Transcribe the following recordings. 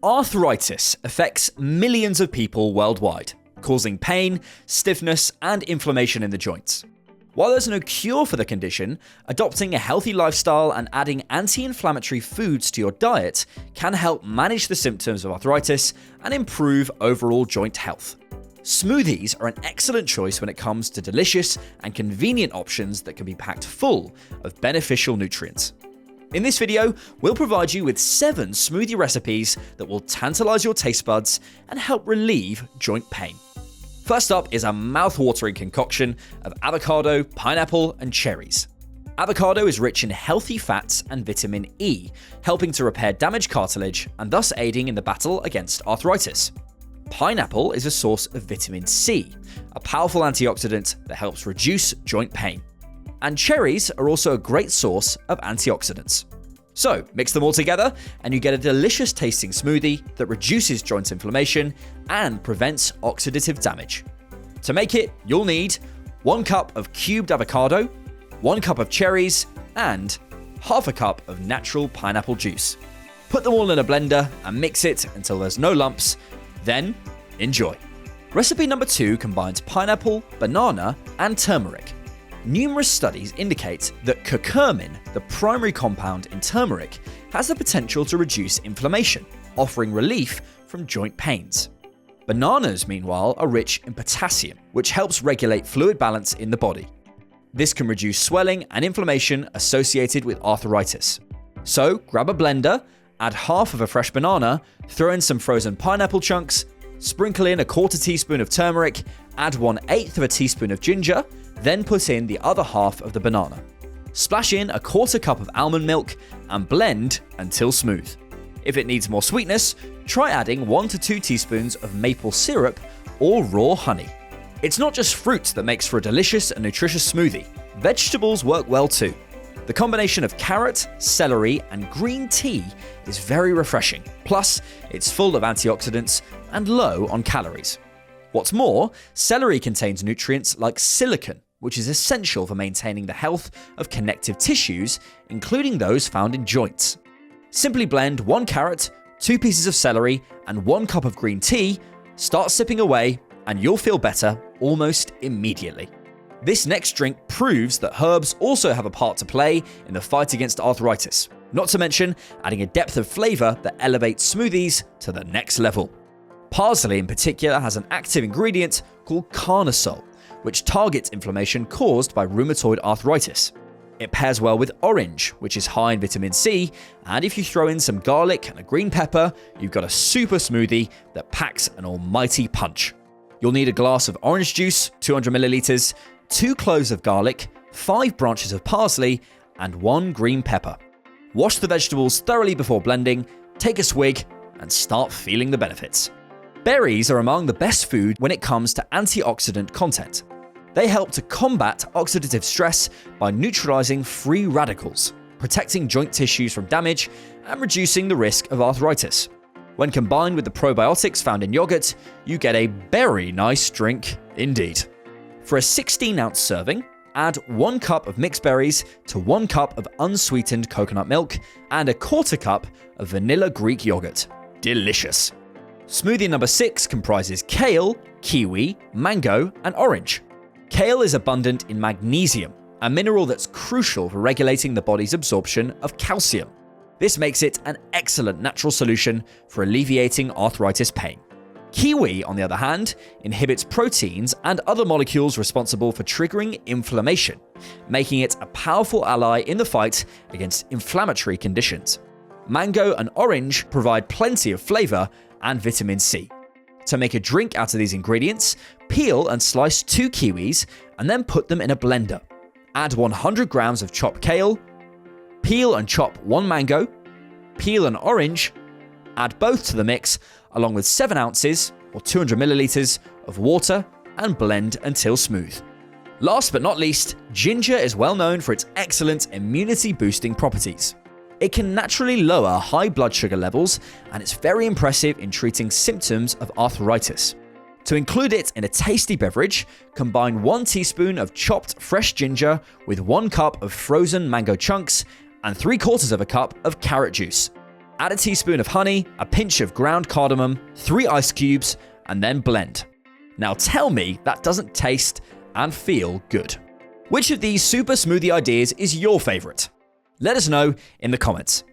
Arthritis affects millions of people worldwide, causing pain, stiffness, and inflammation in the joints. While there's no cure for the condition, adopting a healthy lifestyle and adding anti-inflammatory foods to your diet can help manage the symptoms of arthritis and improve overall joint health. Smoothies are an excellent choice when it comes to delicious and convenient options that can be packed full of beneficial nutrients. In this video, we'll provide you with 7 smoothie recipes that will tantalize your taste buds and help relieve joint pain. First up is a mouth-watering concoction of avocado, pineapple, and cherries. Avocado is rich in healthy fats and vitamin E, helping to repair damaged cartilage and thus aiding in the battle against arthritis. Pineapple is a source of vitamin C, a powerful antioxidant that helps reduce joint pain. And cherries are also a great source of antioxidants. So, mix them all together and you get a delicious tasting smoothie that reduces joint inflammation and prevents oxidative damage. To make it, you'll need 1 cup of cubed avocado, 1 cup of cherries, and half a cup of natural pineapple juice. Put them all in a blender and mix it until there's no lumps, then enjoy. Recipe number 2 combines pineapple, banana, and turmeric. Numerous studies indicate that curcumin, the primary compound in turmeric, has the potential to reduce inflammation, offering relief from joint pains. Bananas, meanwhile, are rich in potassium, which helps regulate fluid balance in the body. This can reduce swelling and inflammation associated with arthritis. So, grab a blender, add half of a fresh banana, throw in some frozen pineapple chunks, sprinkle in a 1/4 teaspoon of turmeric, add 1/8 of a teaspoon of ginger, then put in the other half of the banana. Splash in a 1/4 cup of almond milk and blend until smooth. If it needs more sweetness, try adding 1 to 2 teaspoons of maple syrup or raw honey. It's not just fruit that makes for a delicious and nutritious smoothie. Vegetables work well too. The combination of carrot, celery, and green tea is very refreshing. Plus, it's full of antioxidants and low on calories. What's more, celery contains nutrients like silicon, which is essential for maintaining the health of connective tissues, including those found in joints. Simply blend 1 carrot, 2 pieces of celery, and 1 cup of green tea, start sipping away, and you'll feel better almost immediately. This next drink proves that herbs also have a part to play in the fight against arthritis, not to mention adding a depth of flavor that elevates smoothies to the next level. Parsley in particular has an active ingredient called carnosol, which targets inflammation caused by rheumatoid arthritis. It pairs well with orange, which is high in vitamin C, and if you throw in some garlic and a green pepper, you've got a super smoothie that packs an almighty punch. You'll need a glass of orange juice, 200 milliliters, 2 cloves of garlic, 5 branches of parsley, and 1 green pepper. Wash the vegetables thoroughly before blending, take a swig, and start feeling the benefits. Berries are among the best food when it comes to antioxidant content. They help to combat oxidative stress by neutralizing free radicals, protecting joint tissues from damage, and reducing the risk of arthritis. When combined with the probiotics found in yogurt, you get a very nice drink indeed. For a 16-ounce serving, add 1 cup of mixed berries to 1 cup of unsweetened coconut milk and a 1/4 cup of vanilla Greek yogurt. Delicious. Smoothie number 6 comprises kale, kiwi, mango, and orange. Kale is abundant in magnesium, a mineral that's crucial for regulating the body's absorption of calcium. This makes it an excellent natural solution for alleviating arthritis pain. Kiwi, on the other hand, inhibits proteins and other molecules responsible for triggering inflammation, making it a powerful ally in the fight against inflammatory conditions. Mango and orange provide plenty of flavor and vitamin C. To make a drink out of these ingredients, peel and slice 2 kiwis and then put them in a blender. Add 100 grams of chopped kale, peel and chop 1 mango, peel an orange, add both to the mix along with 7 ounces or 200 milliliters of water and blend until smooth. Last but not least, ginger is well known for its excellent immunity boosting properties. It can naturally lower high blood sugar levels, and it's very impressive in treating symptoms of arthritis. To include it in a tasty beverage, combine 1 teaspoon of chopped fresh ginger with 1 cup of frozen mango chunks and 3/4 of a cup of carrot juice. Add a teaspoon of honey, a pinch of ground cardamom, 3 ice cubes, and then blend. Now tell me that doesn't taste and feel good. Which of these super smoothie ideas is your favorite? Let us know in the comments.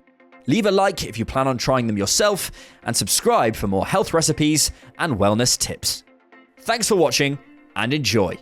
Leave a like if you plan on trying them yourself, and subscribe for more health recipes and wellness tips. Thanks for watching, and enjoy.